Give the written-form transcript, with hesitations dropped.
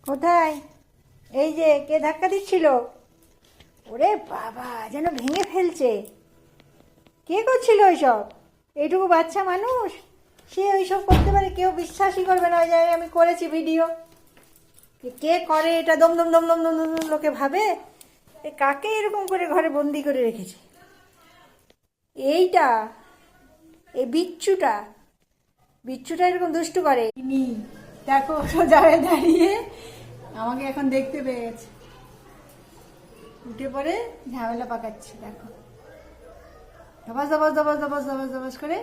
কোথায়? এই যে কে ধাক্কা দিচ্ছিল? ওরে বাবা, যেন ভেঙে ফেলছে। কে করছিল ওইসব? এইটুকু বাচ্চা মানুষ, সে ওইসব করতে পারে? কেউ বিশ্বাসই করবে না যে আমি করেছি ভিডিও। কে করে এটা? দম দম দম দম দম দম দম লোকে ভাবে। এ কাকে এরকম করে ঘরে বন্দি করে রেখেছে? এইটা, এই বিচ্ছুটা, বিচ্ছুটা এরকম দুষ্টু করে নি। দেখো সোজায় দাঁড়িয়ে আমাকে এখন দেখতে পেয়ে গেছে, উঠে পড়ে ঝামেলা পাকাচ্ছে। দেখো, ধপাস ধপাস ধপাস ধপাস ধপাস ধপাস করে